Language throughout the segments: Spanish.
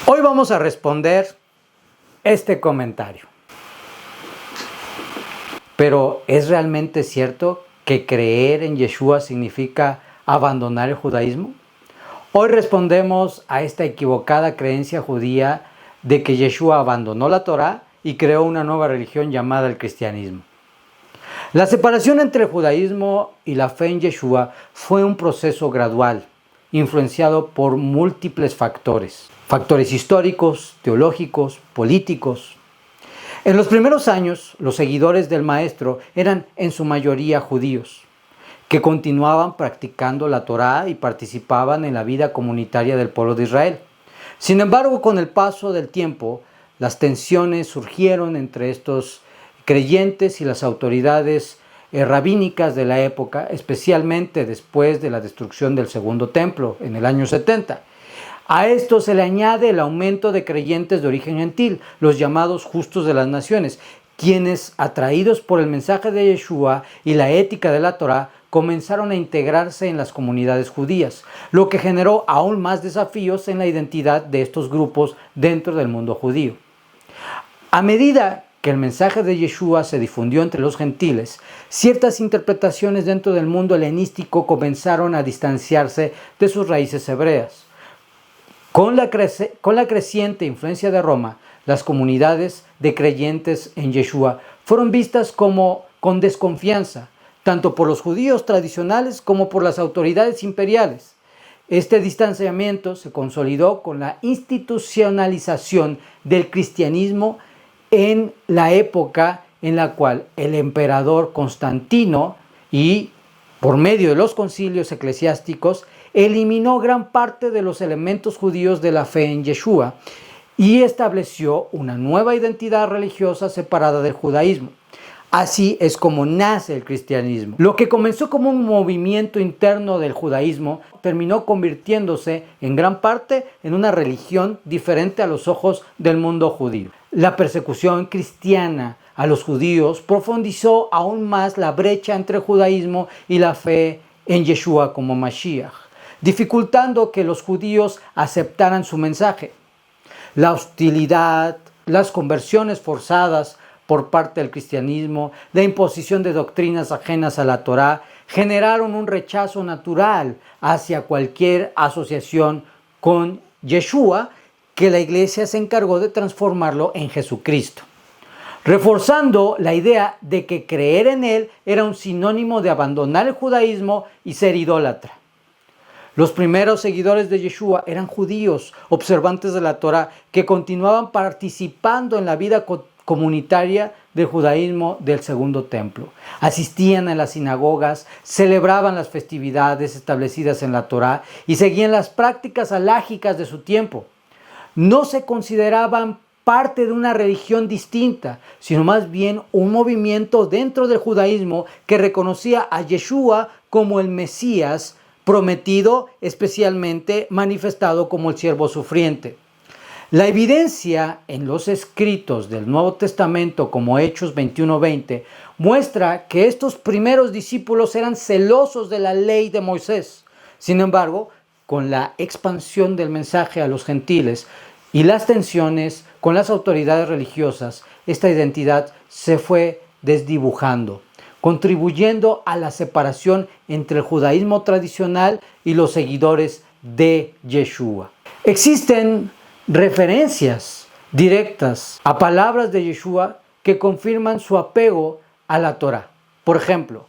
Hoy vamos a responder este comentario. Pero ¿es realmente cierto que creer en Yeshua significa abandonar el judaísmo? Hoy respondemos a esta equivocada creencia judía de que Yeshua abandonó la Torá y creó una nueva religión llamada el cristianismo. La separación entre el judaísmo y la fe en Yeshua fue un proceso gradual, influenciado por múltiples factores históricos, teológicos, políticos. En los primeros años, los seguidores del Maestro eran en su mayoría judíos, que continuaban practicando la Torá y participaban en la vida comunitaria del pueblo de Israel. Sin embargo, con el paso del tiempo, las tensiones surgieron entre estos creyentes y las autoridades rabínicas de la época, especialmente después de la destrucción del Segundo Templo en el año 70. A esto se le añade el aumento de creyentes de origen gentil, los llamados justos de las naciones, quienes, atraídos por el mensaje de Yeshua y la ética de la Torá, comenzaron a integrarse en las comunidades judías, lo que generó aún más desafíos en la identidad de estos grupos dentro del mundo judío. A medida que el mensaje de Yeshua se difundió entre los gentiles, ciertas interpretaciones dentro del mundo helenístico comenzaron a distanciarse de sus raíces hebreas. Con la creciente influencia de Roma, las comunidades de creyentes en Yeshua fueron vistas con desconfianza, tanto por los judíos tradicionales como por las autoridades imperiales. Este distanciamiento se consolidó con la institucionalización del cristianismo en la época en la cual el emperador Constantino, y por medio de los concilios eclesiásticos, eliminó gran parte de los elementos judíos de la fe en Yeshua y estableció una nueva identidad religiosa separada del judaísmo. Así es como nace el cristianismo. Lo que comenzó como un movimiento interno del judaísmo terminó convirtiéndose en gran parte en una religión diferente a los ojos del mundo judío. La persecución cristiana a los judíos profundizó aún más la brecha entre el judaísmo y la fe en Yeshua como Mashiach, dificultando que los judíos aceptaran su mensaje. La hostilidad, las conversiones forzadas por parte del cristianismo, la imposición de doctrinas ajenas a la Torá, generaron un rechazo natural hacia cualquier asociación con Yeshua, que la iglesia se encargó de transformarlo en Jesucristo, reforzando la idea de que creer en él era un sinónimo de abandonar el judaísmo y ser idólatra. Los primeros seguidores de Yeshua eran judíos, observantes de la Torá, que continuaban participando en la vida comunitaria del judaísmo del Segundo Templo. Asistían a las sinagogas, celebraban las festividades establecidas en la Torá y seguían las prácticas halágicas de su tiempo. No se consideraban parte de una religión distinta, sino más bien un movimiento dentro del judaísmo que reconocía a Yeshua como el Mesías prometido, especialmente manifestado como el siervo sufriente. La evidencia en los escritos del Nuevo Testamento, como Hechos 21:20, muestra que estos primeros discípulos eran celosos de la ley de Moisés. Sin embargo, con la expansión del mensaje a los gentiles y las tensiones con las autoridades religiosas, esta identidad se fue desdibujando, contribuyendo a la separación entre el judaísmo tradicional y los seguidores de Yeshua. Existen referencias directas a palabras de Yeshua que confirman su apego a la Torá. Por ejemplo,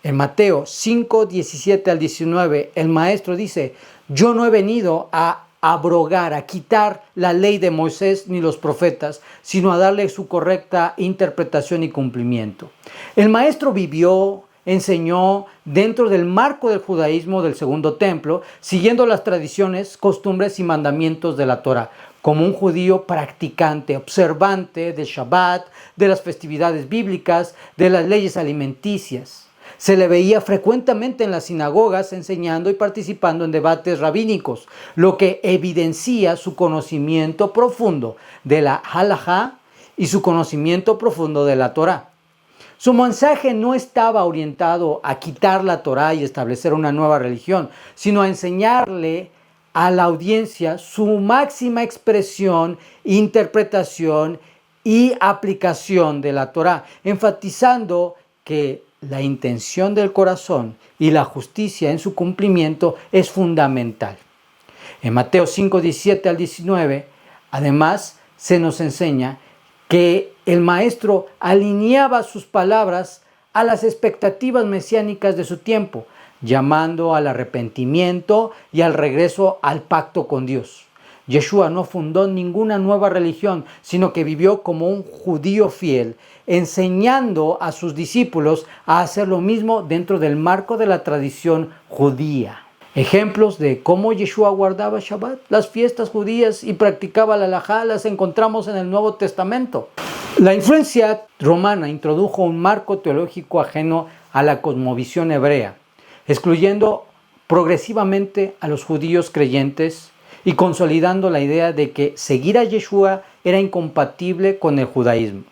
en Mateo 5, 17 al 19, el maestro dice: yo no he venido a abrogar, a quitar la ley de Moisés ni los profetas, sino a darle su correcta interpretación y cumplimiento. El maestro vivió, enseñó dentro del marco del judaísmo del Segundo Templo, siguiendo las tradiciones, costumbres y mandamientos de la Torá, como un judío practicante, observante del Shabbat, de las festividades bíblicas, de las leyes alimenticias. Se le veía frecuentemente en las sinagogas enseñando y participando en debates rabínicos, lo que evidencia su conocimiento profundo de la halajá y su conocimiento profundo de la Torá. Su mensaje no estaba orientado a quitar la Torá y establecer una nueva religión, sino a enseñarle a la audiencia su máxima expresión, interpretación y aplicación de la Torá, enfatizando que la intención del corazón y la justicia en su cumplimiento es fundamental. En Mateo 5, 17 al 19, además, se nos enseña que el maestro alineaba sus palabras a las expectativas mesiánicas de su tiempo, llamando al arrepentimiento y al regreso al pacto con Dios. Yeshua no fundó ninguna nueva religión, sino que vivió como un judío fiel, enseñando a sus discípulos a hacer lo mismo dentro del marco de la tradición judía. Ejemplos de cómo Yeshua guardaba Shabbat, las fiestas judías y practicaba la halajá las encontramos en el Nuevo Testamento. La influencia romana introdujo un marco teológico ajeno a la cosmovisión hebrea, excluyendo progresivamente a los judíos creyentes y consolidando la idea de que seguir a Yeshua era incompatible con el judaísmo.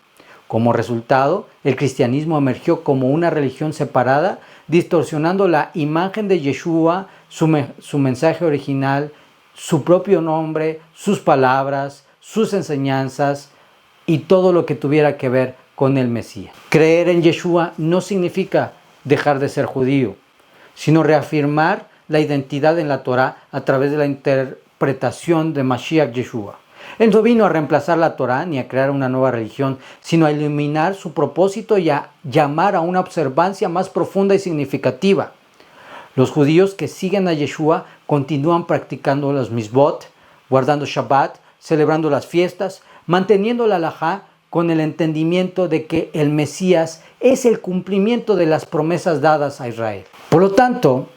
Como resultado, el cristianismo emergió como una religión separada, distorsionando la imagen de Yeshua, su mensaje original, su propio nombre, sus palabras, sus enseñanzas y todo lo que tuviera que ver con el Mesías. Creer en Yeshua no significa dejar de ser judío, sino reafirmar la identidad en la Torá a través de la interpretación de Mashiach Yeshua. Él no vino a reemplazar la Torá ni a crear una nueva religión, sino a iluminar su propósito y a llamar a una observancia más profunda y significativa. Los judíos que siguen a Yeshua continúan practicando los misbot, guardando Shabbat, celebrando las fiestas, manteniendo la halajá con el entendimiento de que el Mesías es el cumplimiento de las promesas dadas a Israel. Por lo tanto,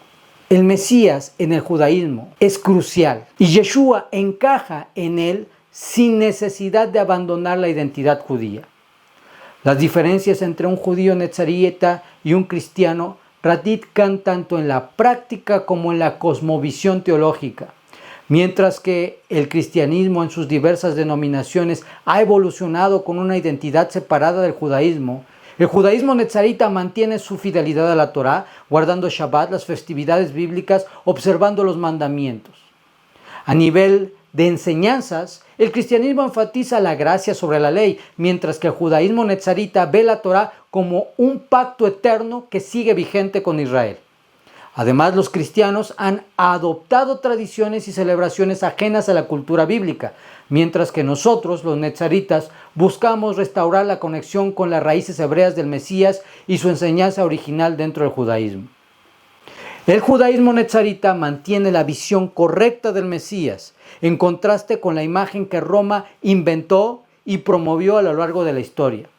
el Mesías en el judaísmo es crucial y Yeshua encaja en él sin necesidad de abandonar la identidad judía. Las diferencias entre un judío nezarita y un cristiano radican tanto en la práctica como en la cosmovisión teológica. Mientras que el cristianismo en sus diversas denominaciones ha evolucionado con una identidad separada del judaísmo, el judaísmo nezarita mantiene su fidelidad a la Torá, guardando Shabbat, las festividades bíblicas, observando los mandamientos. A nivel de enseñanzas, el cristianismo enfatiza la gracia sobre la ley, mientras que el judaísmo nezarita ve la Torá como un pacto eterno que sigue vigente con Israel. Además, los cristianos han adoptado tradiciones y celebraciones ajenas a la cultura bíblica, mientras que nosotros, los nezaritas, buscamos restaurar la conexión con las raíces hebreas del Mesías y su enseñanza original dentro del judaísmo. El judaísmo nezarita mantiene la visión correcta del Mesías, en contraste con la imagen que Roma inventó y promovió a lo largo de la historia.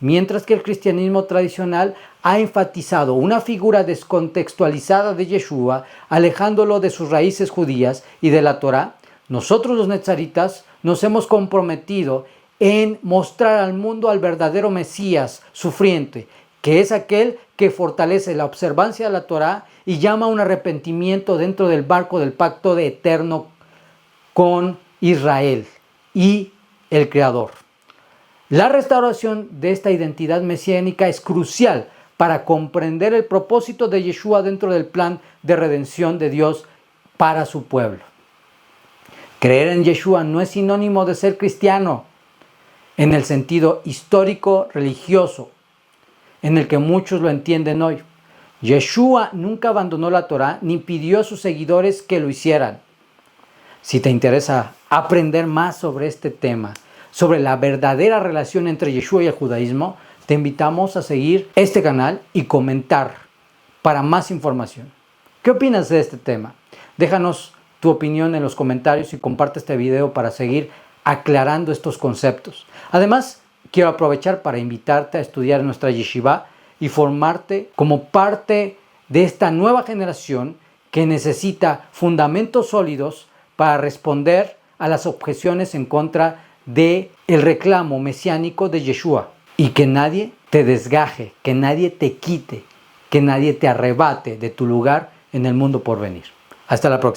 Mientras que el cristianismo tradicional ha enfatizado una figura descontextualizada de Yeshua, alejándolo de sus raíces judías y de la Torá, nosotros los nezaritas nos hemos comprometido en mostrar al mundo al verdadero Mesías sufriente, que es aquel que fortalece la observancia de la Torá y llama a un arrepentimiento dentro del barco del pacto de eterno con Israel y el Creador. La restauración de esta identidad mesiánica es crucial para comprender el propósito de Yeshua dentro del plan de redención de Dios para su pueblo. Creer en Yeshua no es sinónimo de ser cristiano en el sentido histórico religioso en el que muchos lo entienden hoy. Yeshua nunca abandonó la Torá ni pidió a sus seguidores que lo hicieran. Si te interesa aprender más sobre este tema, sobre la verdadera relación entre Yeshua y el judaísmo, te invitamos a seguir este canal y comentar para más información. ¿Qué opinas de este tema? Déjanos tu opinión en los comentarios y comparte este video para seguir aclarando estos conceptos. Además, quiero aprovechar para invitarte a estudiar en nuestra yeshiva y formarte como parte de esta nueva generación que necesita fundamentos sólidos para responder a las objeciones en contra del reclamo mesiánico de Yeshua. Y que nadie te desgaje, que nadie te quite, que nadie te arrebate de tu lugar en el mundo por venir. Hasta la próxima.